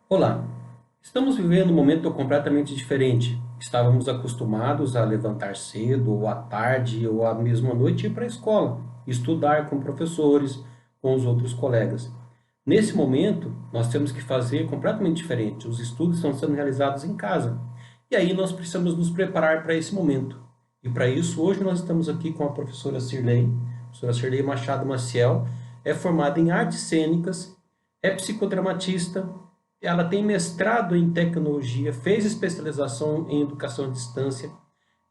Olá, estamos vivendo um momento completamente diferente. Estávamos acostumados a levantar cedo, ou à tarde, ou à mesma noite e ir para a escola, estudar com professores, com os outros colegas. Nesse momento, nós temos que fazer completamente diferente. Os estudos estão sendo realizados em casa. E aí nós precisamos nos preparar para esse momento. E para isso, hoje nós estamos aqui com a professora Cirlei. A professora Cirlei Machado Maciel é formada em artes cênicas, é psicodramatista, ela tem mestrado em tecnologia, fez especialização em educação à distância,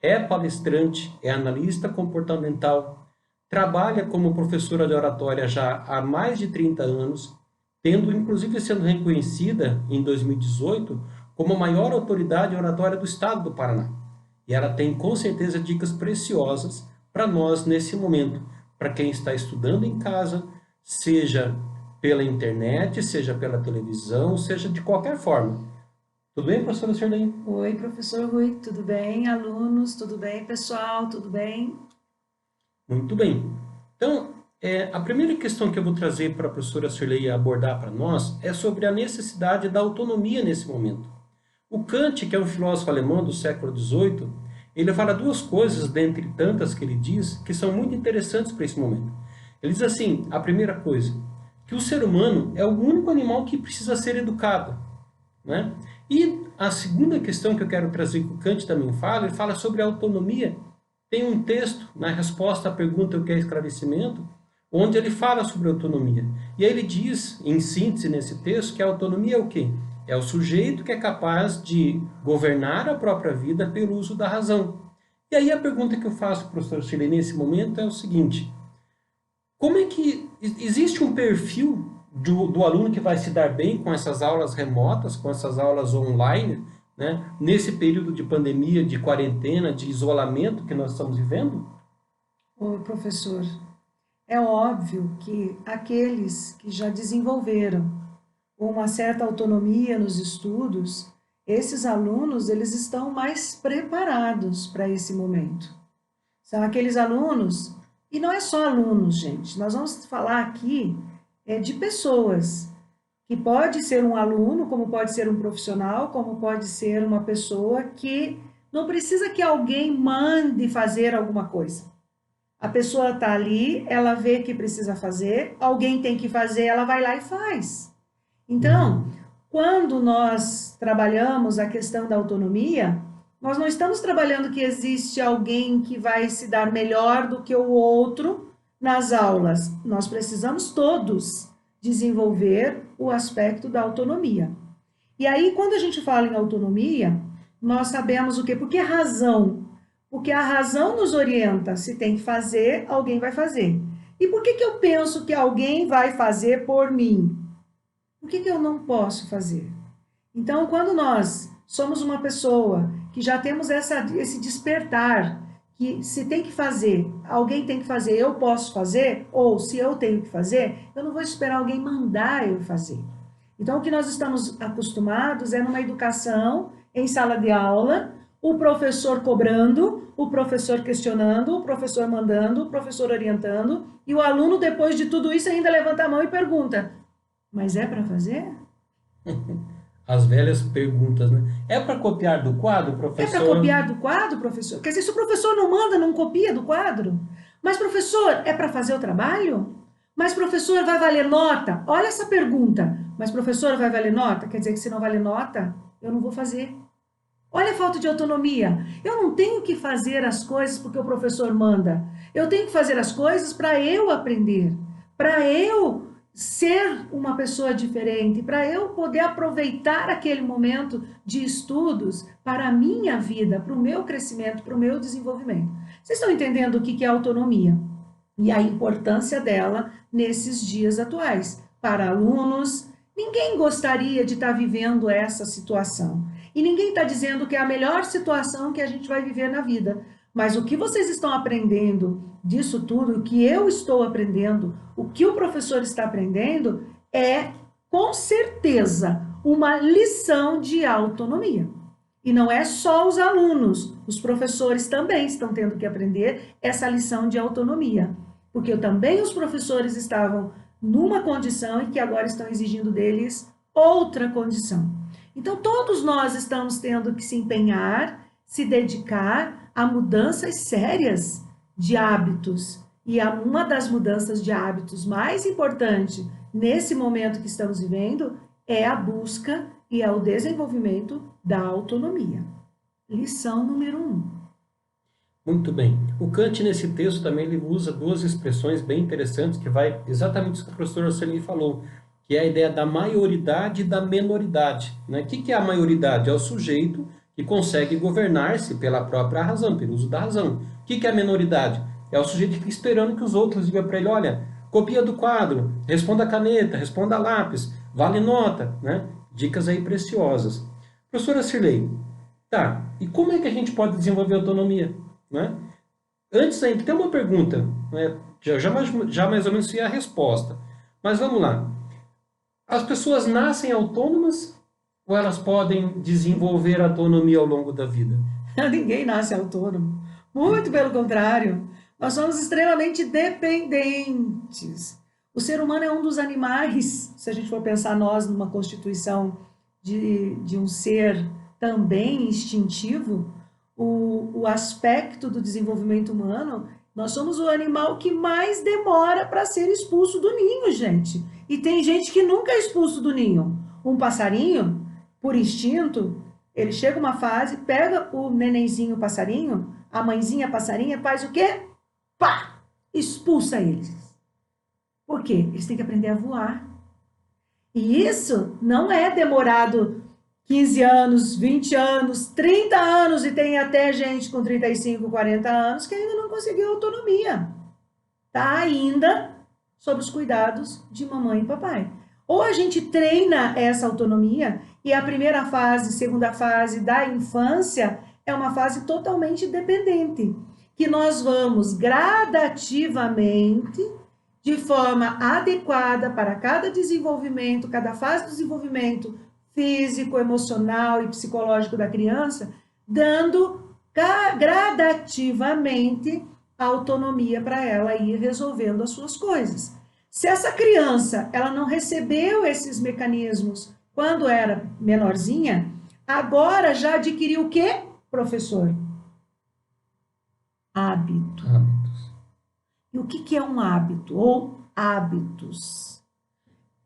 é palestrante, é analista comportamental, trabalha como professora de oratória já há mais de 30 anos, tendo inclusive sendo reconhecida em 2018 como a maior autoridade oratória do estado do Paraná. E ela tem com certeza dicas preciosas para nós nesse momento, para quem está estudando em casa, seja pela internet, seja pela televisão, seja de qualquer forma. Tudo bem, professora Sirlene? Oi, professor Rui, tudo bem? Alunos, tudo bem? Pessoal, tudo bem? Muito bem. Então, a primeira questão que eu vou trazer para a professora Sirlene abordar para nós é sobre a necessidade da autonomia nesse momento. O Kant, que é um filósofo alemão do século XVIII, ele fala duas coisas, dentre tantas que ele diz, que são muito interessantes para esse momento. Ele diz assim, a primeira coisa, que o ser humano é o único animal que precisa ser educado, né? E a segunda questão que eu quero trazer, que o Kant também fala, ele fala sobre a autonomia. Tem um texto, na resposta à pergunta o que é esclarecimento, onde ele fala sobre autonomia. E aí ele diz, em síntese nesse texto, que a autonomia é o quê? É o sujeito que é capaz de governar a própria vida pelo uso da razão. E aí a pergunta que eu faço para o professor Chile nesse momento é o seguinte: como é que existe um perfil do aluno que vai se dar bem com essas aulas remotas, com essas aulas online, né? Nesse período de pandemia, de quarentena, de isolamento que nós estamos vivendo? Oi, professor. É óbvio que aqueles que já desenvolveram uma certa autonomia nos estudos, esses alunos, eles estão mais preparados para esse momento. São aqueles alunos, e não é só alunos, gente, nós vamos falar aqui de pessoas, que pode ser um aluno, como pode ser um profissional, como pode ser uma pessoa que não precisa que alguém mande fazer alguma coisa. A pessoa está ali, ela vê que precisa fazer, alguém tem que fazer, ela vai lá e faz. Então, quando nós trabalhamos a questão da autonomia, nós não estamos trabalhando que existe alguém que vai se dar melhor do que o outro nas aulas. Nós precisamos todos desenvolver o aspecto da autonomia. E aí, quando a gente fala em autonomia, nós sabemos o quê? Porque razão. Porque a razão nos orienta. Se tem que fazer, alguém vai fazer. E por que eu penso que alguém vai fazer por mim? Por que eu não posso fazer? Então, quando nós somos uma pessoa que já temos esse despertar, que se tem que fazer, alguém tem que fazer, eu posso fazer, ou se eu tenho que fazer, eu não vou esperar alguém mandar eu fazer. Então, o que nós estamos acostumados é numa educação em sala de aula, o professor cobrando, o professor questionando, o professor mandando, o professor orientando, e o aluno, depois de tudo isso, ainda levanta a mão e pergunta: mas é para fazer? As velhas perguntas, né? É para copiar do quadro, É para professor? copiar do quadro, professor? Quer dizer, se o professor não manda, não copia do quadro? Mas, professor, é para fazer o trabalho? Mas, professor, vai valer nota? Olha essa pergunta. Mas, professor, vai valer nota? Quer dizer que se não valer nota, eu não vou fazer. Olha a falta de autonomia. Eu não tenho que fazer as coisas porque o professor manda. Eu tenho que fazer as coisas para eu aprender, para eu ser uma pessoa diferente, para eu poder aproveitar aquele momento de estudos para a minha vida, para o meu crescimento, para o meu desenvolvimento. Vocês estão entendendo o que é autonomia e a importância dela nesses dias atuais? Para alunos, ninguém gostaria de estar vivendo essa situação. E ninguém está dizendo que é a melhor situação que a gente vai viver na vida. Mas o que vocês estão aprendendo disso tudo, o que eu estou aprendendo, o que o professor está aprendendo, é com certeza uma lição de autonomia. E não é só os alunos, os professores também estão tendo que aprender essa lição de autonomia. Porque também os professores estavam numa condição e que agora estão exigindo deles outra condição. Então, todos nós estamos tendo que se empenhar, se dedicar a mudanças sérias de hábitos. E uma das mudanças de hábitos mais importante nesse momento que estamos vivendo é a busca e é o desenvolvimento da autonomia. Lição número 1. Muito bem. O Kant, nesse texto, também ele usa duas expressões bem interessantes que vai exatamente isso que o professor Oceli falou, que é a ideia da maioridade e da menoridade. Né? O que é a maioridade? É o sujeito que consegue governar-se pela própria razão, pelo uso da razão. O que é a menoridade? É o sujeito que fica esperando que os outros digam para ele, olha, copia do quadro, responda a caneta, responda a lápis, vale nota, né? Dicas aí preciosas. Professora Cirlei, tá, e como é que a gente pode desenvolver autonomia? Né? Antes ainda, tem uma pergunta, né? já mais ou menos sei a resposta, mas vamos lá. As pessoas nascem autônomas ou elas podem desenvolver autonomia ao longo da vida? Ninguém nasce autônomo. Muito pelo contrário. Nós somos extremamente dependentes. O ser humano é um dos animais, se a gente for pensar nós numa constituição de um ser também instintivo, o aspecto do desenvolvimento humano, nós somos o animal que mais demora para ser expulso do ninho, gente. E tem gente que nunca é expulso do ninho. Um passarinho, por instinto, ele chega uma fase, pega o nenenzinho passarinho, a mãezinha passarinha, faz o quê? Pá! Expulsa eles. Por quê? Eles têm que aprender a voar. E isso não é demorado 15 anos, 20 anos, 30 anos, e tem até gente com 35, 40 anos que ainda não conseguiu autonomia. Está ainda sob os cuidados de mamãe e papai. Ou a gente treina essa autonomia, e a primeira fase, segunda fase da infância é uma fase totalmente dependente, que nós vamos gradativamente, de forma adequada para cada desenvolvimento, cada fase do desenvolvimento físico, emocional e psicológico da criança, dando gradativamente autonomia para ela ir resolvendo as suas coisas. Se essa criança ela não recebeu esses mecanismos quando era menorzinha, agora já adquiriu o quê, professor? Hábito. E o que é um hábito? Ou hábitos?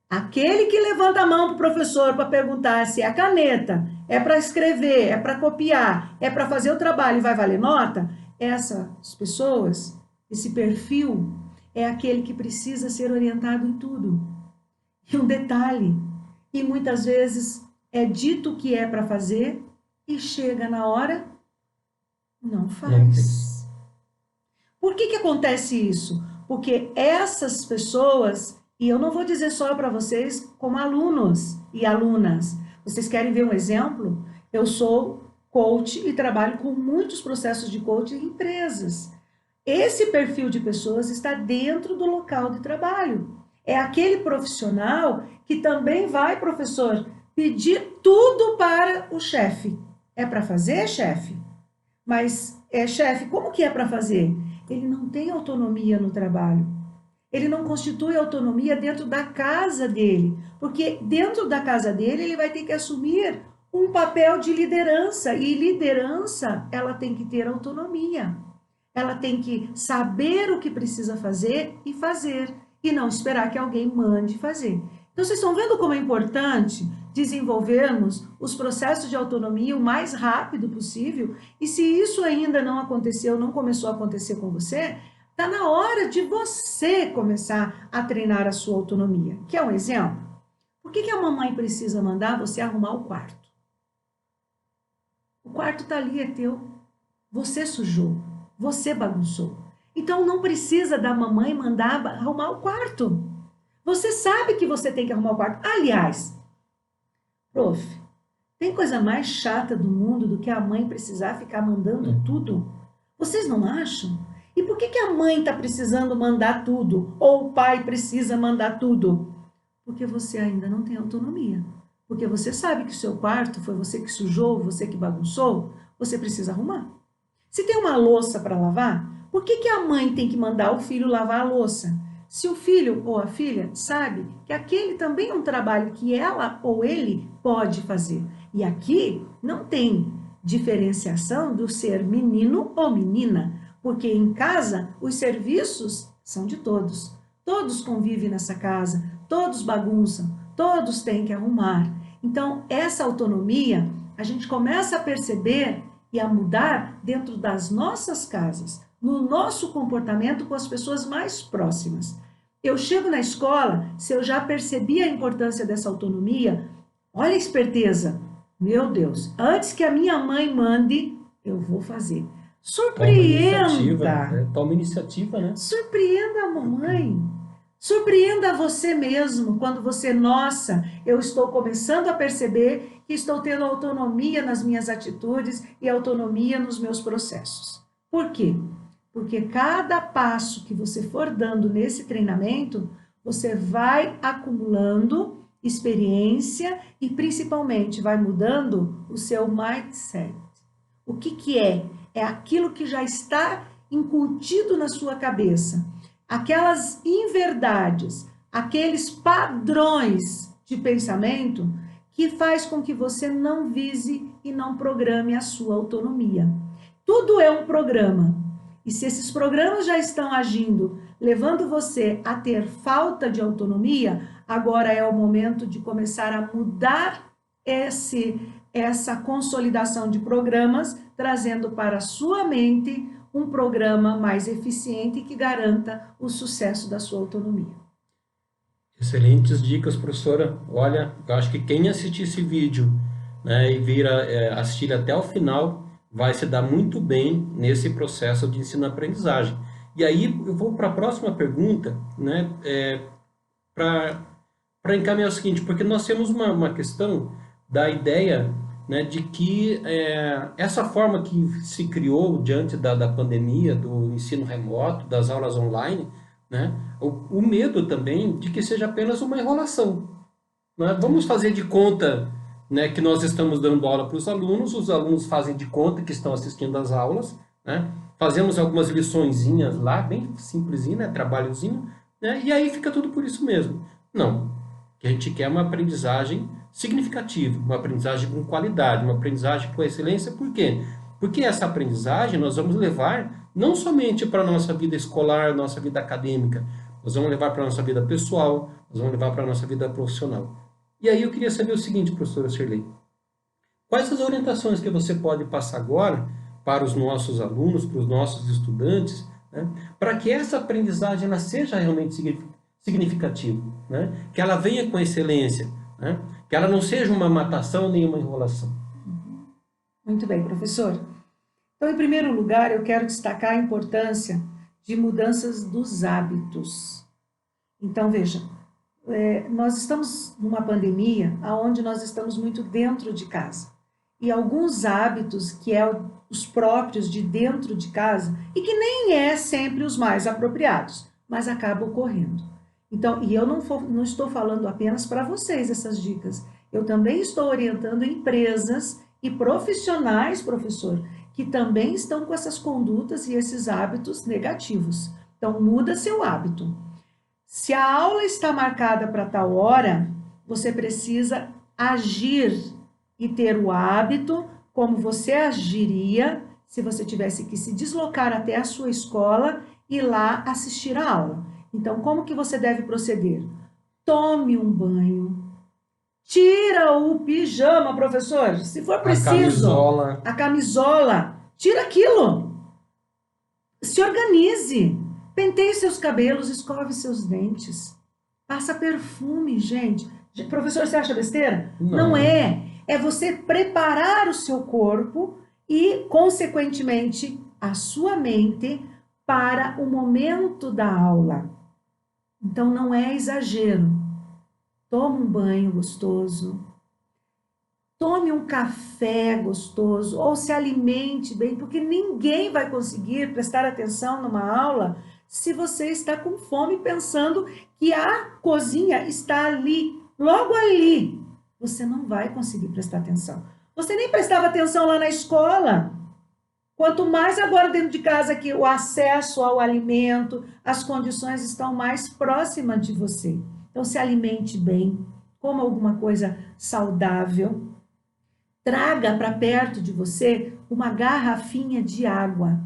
Aquele que levanta a mão para o professor para perguntar se a caneta é para escrever, é para copiar, é para fazer o trabalho e vai valer nota, essas pessoas, esse perfil, é aquele que precisa ser orientado em tudo. E um detalhe, e muitas vezes é dito o que é para fazer e chega na hora, não faz. Por que acontece isso? Porque essas pessoas, e eu não vou dizer só para vocês como alunos e alunas, vocês querem ver um exemplo? Eu sou coach e trabalho com muitos processos de coaching em empresas. Esse perfil de pessoas está dentro do local de trabalho. É aquele profissional que também vai, professor, pedir tudo para o chefe. É para fazer, chefe? Mas, chefe, como que é para fazer? Ele não tem autonomia no trabalho. Ele não constitui autonomia dentro da casa dele, porque dentro da casa dele ele vai ter que assumir um papel de liderança, e liderança, ela tem que ter autonomia. Ela tem que saber o que precisa fazer, e não esperar que alguém mande fazer. Então, vocês estão vendo como é importante desenvolvermos os processos de autonomia o mais rápido possível, e se isso ainda não aconteceu, não começou a acontecer com você, está na hora de você começar a treinar a sua autonomia. Quer um exemplo? Por que a mamãe precisa mandar você arrumar o quarto? O quarto está ali, é teu. Você sujou, você bagunçou. Então não precisa da mamãe mandar arrumar o quarto. Você sabe que você tem que arrumar o quarto. Aliás, prof, tem coisa mais chata do mundo do que a mãe precisar ficar mandando tudo? Vocês não acham? E por que a mãe está precisando mandar tudo? Ou o pai precisa mandar tudo? Porque você ainda não tem autonomia. Porque você sabe que o seu quarto foi você que sujou, você que bagunçou, você precisa arrumar. Se tem uma louça para lavar, por que a mãe tem que mandar o filho lavar a louça? se o filho ou a filha sabe que aquele também é um trabalho que ela ou ele pode fazer. E aqui não tem diferenciação do ser menino ou menina, porque em casa os serviços são de todos. Todos convivem nessa casa, todos bagunçam, todos têm que arrumar. Então, essa autonomia a gente começa a perceber e a mudar dentro das nossas casas, no nosso comportamento com as pessoas mais próximas. Eu chego na escola, se eu já percebi a importância dessa autonomia, olha a esperteza. Meu Deus, antes que a minha mãe mande, eu vou fazer. Surpreenda! Toma iniciativa, né? Surpreenda a mamãe. Surpreenda você mesmo quando você, nossa, eu estou começando a perceber que estou tendo autonomia nas minhas atitudes e autonomia nos meus processos. Por quê? Porque cada passo que você for dando nesse treinamento, você vai acumulando experiência e principalmente vai mudando o seu mindset. O que é? É aquilo que já está incutido na sua cabeça. Aquelas inverdades, aqueles padrões de pensamento que faz com que você não vise e não programe a sua autonomia. Tudo é um programa. E se esses programas já estão agindo, levando você a ter falta de autonomia, agora é o momento de começar a mudar essa consolidação de programas, trazendo para a sua mente um programa mais eficiente que garanta o sucesso da sua autonomia. Excelentes dicas, professora. Olha, eu acho que quem assistir esse vídeo, né, e assistir até o final, vai se dar muito bem nesse processo de ensino-aprendizagem. E aí eu vou para a próxima pergunta, né, para encaminhar o seguinte, porque nós temos uma questão da ideia, né, de que essa forma que se criou diante da pandemia, do ensino remoto, das aulas online, né, o medo também de que seja apenas uma enrolação. Né? Vamos fazer de conta, né, que nós estamos dando aula para os alunos fazem de conta que estão assistindo às aulas, né? Fazemos algumas liçõezinhas lá, bem simplesinho, né, trabalhozinho, né, e aí fica tudo por isso mesmo. Não, o que a gente quer é uma aprendizagem significativa, uma aprendizagem com qualidade, uma aprendizagem com excelência. Por quê? Porque essa aprendizagem nós vamos levar não somente para a nossa vida escolar, nossa vida acadêmica, nós vamos levar para a nossa vida pessoal, nós vamos levar para a nossa vida profissional. E aí eu queria saber o seguinte, professora Shirley, quais as orientações que você pode passar agora para os nossos alunos, para os nossos estudantes, né, para que essa aprendizagem ela seja realmente significativa, né, que ela venha com excelência, né, que ela não seja uma matação nem uma enrolação. Muito bem, professor. Então, em primeiro lugar, eu quero destacar a importância de mudanças dos hábitos. Então, veja, nós estamos numa pandemia onde nós estamos muito dentro de casa. E alguns hábitos que os próprios de dentro de casa e que nem é sempre os mais apropriados, mas acabam ocorrendo. Então, e eu não estou falando apenas para vocês essas dicas, eu também estou orientando empresas e profissionais, professor, que também estão com essas condutas e esses hábitos negativos. Então, muda seu hábito. Se a aula está marcada para tal hora, você precisa agir e ter o hábito como você agiria se você tivesse que se deslocar até a sua escola e lá assistir a aula. Então, como que você deve proceder? Tome um banho, tira o pijama, professor, se for preciso. A camisola, tira aquilo. Se organize, penteie seus cabelos, escove seus dentes, passa perfume, gente. Professor, você acha besteira? Não é. É você preparar o seu corpo e, consequentemente, a sua mente para o momento da aula. Então, não é exagero. Tome um banho gostoso, tome um café gostoso, ou se alimente bem, porque ninguém vai conseguir prestar atenção numa aula se você está com fome pensando que a cozinha está ali, logo ali. Você não vai conseguir prestar atenção. Você nem prestava atenção lá na escola. Quanto mais agora dentro de casa que o acesso ao alimento, as condições estão mais próximas de você. Então, se alimente bem, coma alguma coisa saudável, traga para perto de você uma garrafinha de água.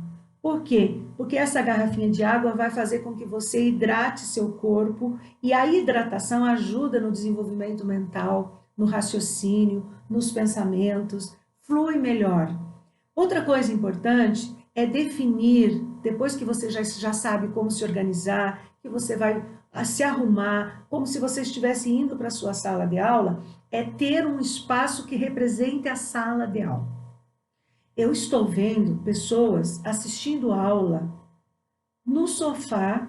Por quê? Porque essa garrafinha de água vai fazer com que você hidrate seu corpo e a hidratação ajuda no desenvolvimento mental, no raciocínio, nos pensamentos, flui melhor. Outra coisa importante é definir, depois que você já sabe como se organizar, que você vai se arrumar, como se você estivesse indo para a sua sala de aula, é ter um espaço que represente a sala de aula. Eu estou vendo pessoas assistindo aula no sofá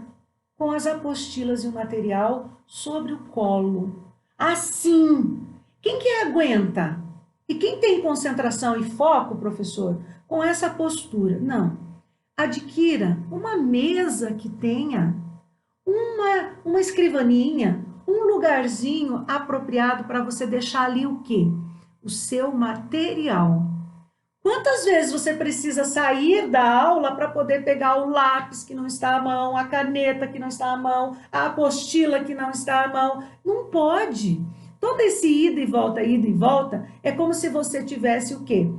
com as apostilas e o material sobre o colo. Assim, quem que aguenta? E quem tem concentração e foco, professor, com essa postura? Não. Adquira uma mesa que tenha uma escrivaninha, um lugarzinho apropriado para você deixar ali o quê? O seu material. Quantas vezes você precisa sair da aula para poder pegar o lápis que não está à mão, a caneta que não está à mão, a apostila que não está à mão? Não pode. Todo esse ida e volta, é como se você tivesse o quê?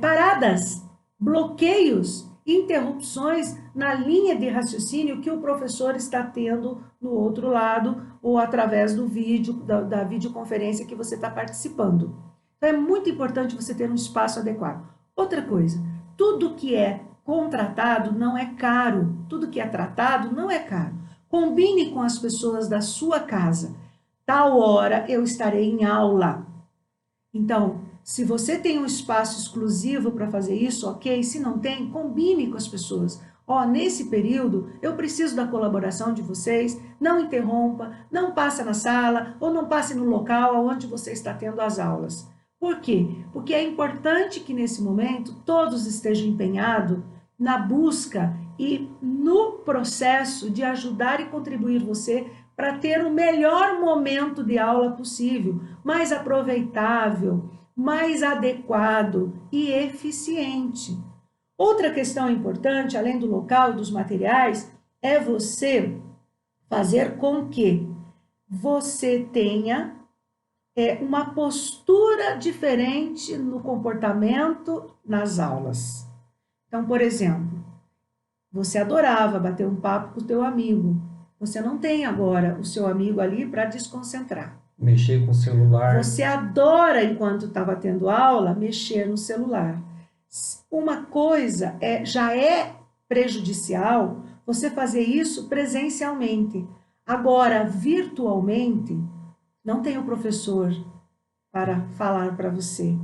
Paradas, bloqueios, interrupções na linha de raciocínio que o professor está tendo no outro lado ou através do vídeo, da videoconferência que você está participando. Então, é muito importante você ter um espaço adequado. Outra coisa, tudo que é contratado não é caro, tudo que é tratado não é caro. Combine com as pessoas da sua casa. Tal hora eu estarei em aula. Então, se você tem um espaço exclusivo para fazer isso, ok. Se não tem, combine com as pessoas. Nesse período, eu preciso da colaboração de vocês, não interrompa, não passe na sala ou não passe no local onde você está tendo as aulas. Por quê? Porque é importante que nesse momento todos estejam empenhados na busca e no processo de ajudar e contribuir você para ter o melhor momento de aula possível, mais aproveitável, mais adequado e eficiente. Outra questão importante, além do local e dos materiais, é você fazer com que você tenha uma postura diferente no comportamento nas aulas. Então, por exemplo, você adorava bater um papo com o teu amigo. Você não tem agora o seu amigo ali para desconcentrar. Mexer com o celular. Você adora, enquanto estava tendo aula, mexer no celular. Uma coisa já é prejudicial você fazer isso presencialmente. Agora, virtualmente, não tem o professor para falar para você.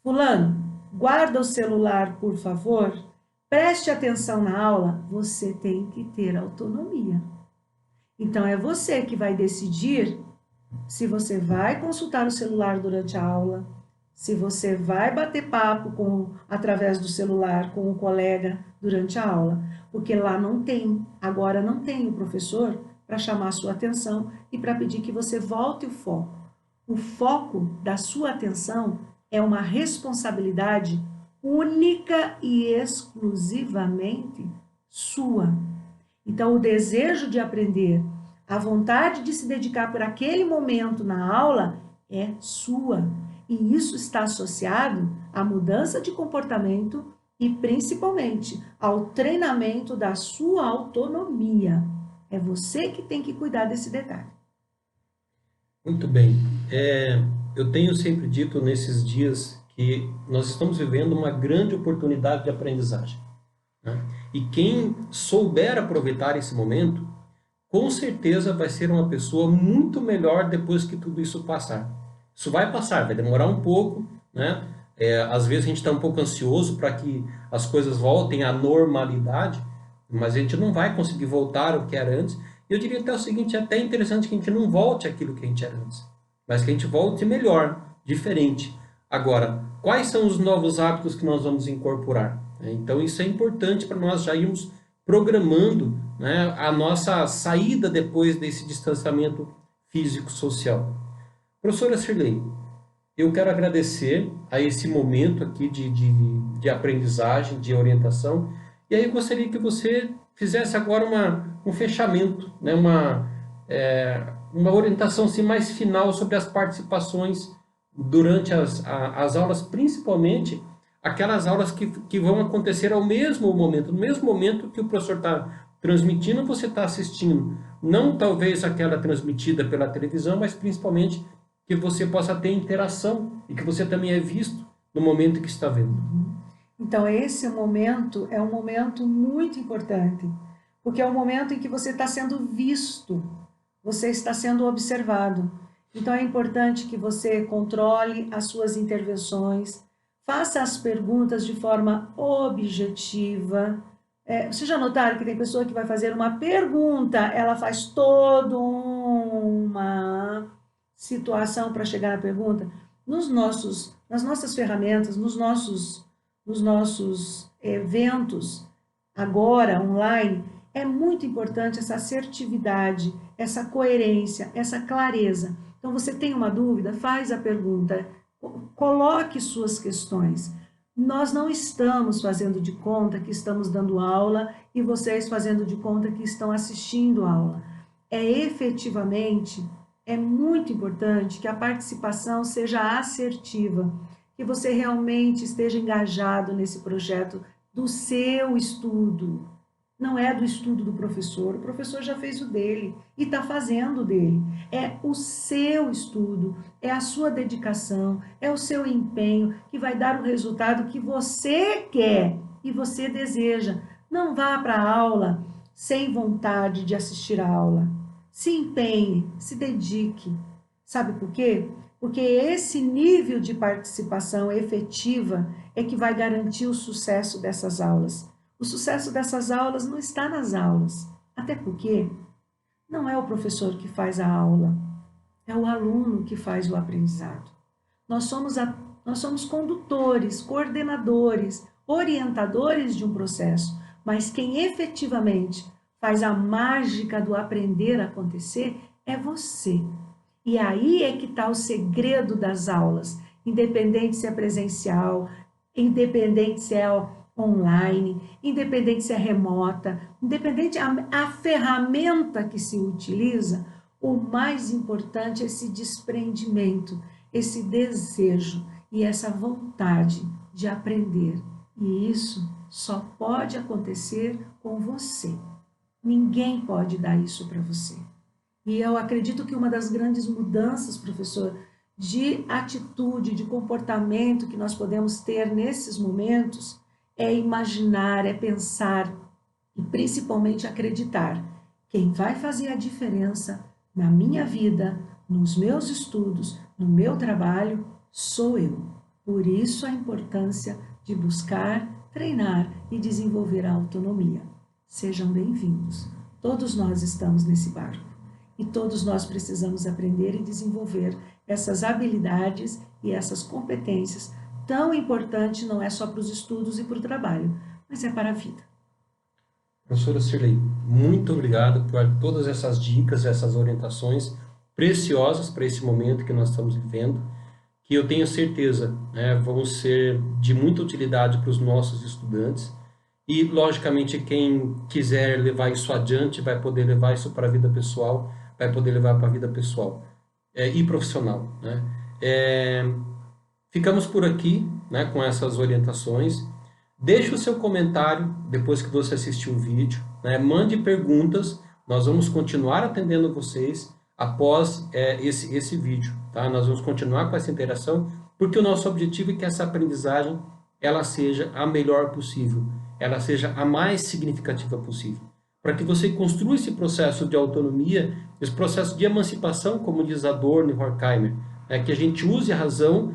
Fulano, guarda o celular, por favor. Preste atenção na aula. Você tem que ter autonomia. Então, é você que vai decidir se você vai consultar o celular durante a aula, se você vai bater papo através do celular com o colega durante a aula. Porque lá agora não tem o professor para chamar a sua atenção e para pedir que você volte o foco. O foco da sua atenção é uma responsabilidade única e exclusivamente sua. Então, o desejo de aprender, a vontade de se dedicar por aquele momento na aula é sua. E isso está associado à mudança de comportamento e, principalmente, ao treinamento da sua autonomia. É você que tem que cuidar desse detalhe. Muito bem. Eu tenho sempre dito nesses dias que nós estamos vivendo uma grande oportunidade de aprendizagem, né? E quem souber aproveitar esse momento, com certeza vai ser uma pessoa muito melhor depois que tudo isso passar. Isso vai passar, vai demorar um pouco, né? Às vezes a gente está um pouco ansioso para que as coisas voltem à normalidade, mas a gente não vai conseguir voltar ao que era antes. Eu diria até o seguinte, é até interessante que a gente não volte àquilo que a gente era antes, mas que a gente volte melhor, diferente. Agora, quais são os novos hábitos que nós vamos incorporar? Então, isso é importante para nós já irmos programando, né, a nossa saída depois desse distanciamento físico-social. Professora Sirlei, eu quero agradecer a esse momento aqui de aprendizagem, de orientação, e aí eu gostaria que você fizesse agora um fechamento, né? Uma orientação assim, mais final sobre as participações durante as aulas, principalmente aquelas aulas que vão acontecer ao mesmo momento, no mesmo momento que o professor está transmitindo, você está assistindo. Não talvez aquela transmitida pela televisão, mas principalmente que você possa ter interação e que você também é visto no momento que está vendo. Então, esse momento é um momento muito importante, porque é o momento em que você está sendo visto, você está sendo observado. Então, é importante que você controle as suas intervenções, faça as perguntas de forma objetiva. Vocês já notaram que tem pessoa que vai fazer uma pergunta, ela faz toda uma situação para chegar à pergunta? Nas nossas ferramentas, nos nossos eventos, agora online, é muito importante essa assertividade, essa coerência, essa clareza. Então, você tem uma dúvida? Faz a pergunta, coloque suas questões. Nós não estamos fazendo de conta que estamos dando aula e vocês fazendo de conta que estão assistindo a aula. Efetivamente, é muito importante que a participação seja assertiva, que você realmente esteja engajado nesse projeto do seu estudo. Não é do estudo do professor, o professor já fez o dele e está fazendo o dele. É o seu estudo, é a sua dedicação, é o seu empenho que vai dar o resultado que você quer e você deseja. Não vá para a aula sem vontade de assistir a aula. Se empenhe, se dedique. Sabe por quê? Porque esse nível de participação efetiva é que vai garantir o sucesso dessas aulas. O sucesso dessas aulas não está nas aulas, até porque não é o professor que faz a aula, é o aluno que faz o aprendizado. Nós somos condutores, coordenadores, orientadores de um processo, mas quem efetivamente faz a mágica do aprender acontecer é você. E aí é que está o segredo das aulas, independente se é presencial, independente se é online, independente se é remota, independente a ferramenta que se utiliza, o mais importante é esse desprendimento, esse desejo e essa vontade de aprender. E isso só pode acontecer com você. Ninguém pode dar isso para você. E eu acredito que uma das grandes mudanças, professor, de atitude, de comportamento que nós podemos ter nesses momentos é imaginar, é pensar e principalmente acreditar. Quem vai fazer a diferença na minha vida, nos meus estudos, no meu trabalho, sou eu. Por isso a importância de buscar, treinar e desenvolver a autonomia. Sejam bem-vindos. Todos nós estamos nesse barco e todos nós precisamos aprender e desenvolver essas habilidades e essas competências tão importante não é só para os estudos e para o trabalho, mas é para a vida. Professora Cirlei, muito obrigado por todas essas dicas, essas orientações preciosas para esse momento que nós estamos vivendo, que eu tenho certeza, né, vão ser de muita utilidade para os nossos estudantes e, logicamente, quem quiser levar isso adiante vai poder levar isso para a vida pessoal, vai poder levar para a vida pessoal e profissional, né? Ficamos por aqui, né, com essas orientações. Deixe o seu comentário depois que você assistiu o vídeo, né? Mande perguntas, nós vamos continuar atendendo vocês após esse vídeo. Tá? Nós vamos continuar com essa interação, porque o nosso objetivo é que essa aprendizagem ela seja a melhor possível, ela seja a mais significativa possível. Para que você construa esse processo de autonomia, esse processo de emancipação, como diz Adorno e Horkheimer, né? Que a gente use a razão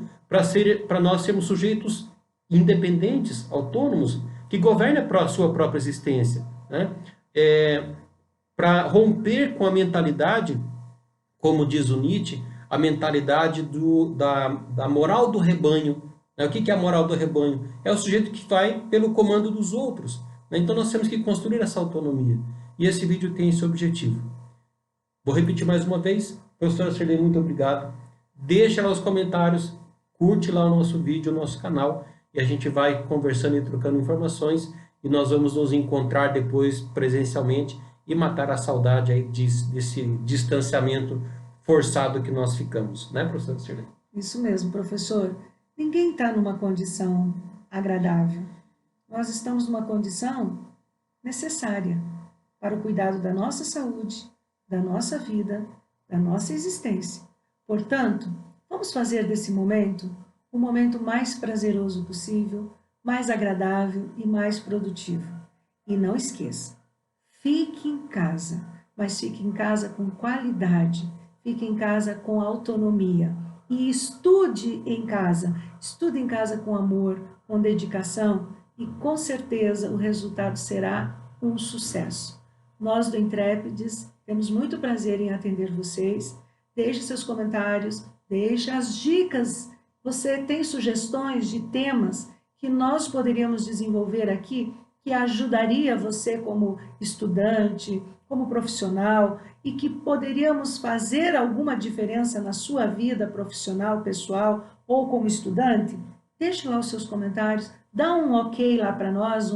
para nós sermos sujeitos independentes, autônomos, que governem a sua própria existência, né? Para romper com a mentalidade, como diz o Nietzsche, a mentalidade da moral do rebanho. Né? O que é a moral do rebanho? É o sujeito que vai pelo comando dos outros. Né? Então nós temos que construir essa autonomia. E esse vídeo tem esse objetivo. Vou repetir mais uma vez. Professora Cirlei, muito obrigado. Deixa lá os comentários. curte lá o nosso vídeo, o nosso canal, e a gente vai conversando e trocando informações, e nós vamos nos encontrar depois presencialmente e matar a saudade aí desse distanciamento forçado que nós ficamos, né, professor Sirlene? Isso mesmo, professor. Ninguém está numa condição agradável. Nós estamos numa condição necessária para o cuidado da nossa saúde, da nossa vida, da nossa existência. Portanto, vamos fazer desse momento o momento mais prazeroso possível, mais agradável e mais produtivo. E não esqueça, fique em casa, mas fique em casa com qualidade, fique em casa com autonomia e estude em casa com amor, com dedicação e com certeza o resultado será um sucesso. Nós do Intrépides temos muito prazer em atender vocês. Deixe seus comentários, deixe as dicas. Você tem sugestões de temas que nós poderíamos desenvolver aqui, que ajudaria você como estudante, como profissional, e que poderíamos fazer alguma diferença na sua vida profissional, pessoal ou como estudante? Deixe lá os seus comentários, dá um ok lá para nós,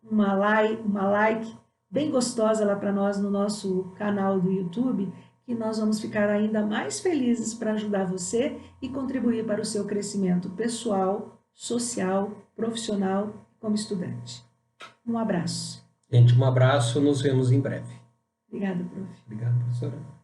uma like bem gostosa lá para nós no nosso canal do YouTube, que nós vamos ficar ainda mais felizes para ajudar você e contribuir para o seu crescimento pessoal, social, profissional, como estudante. Um abraço. Gente, um abraço, nos vemos em breve. Obrigada, prof. Obrigado, professora.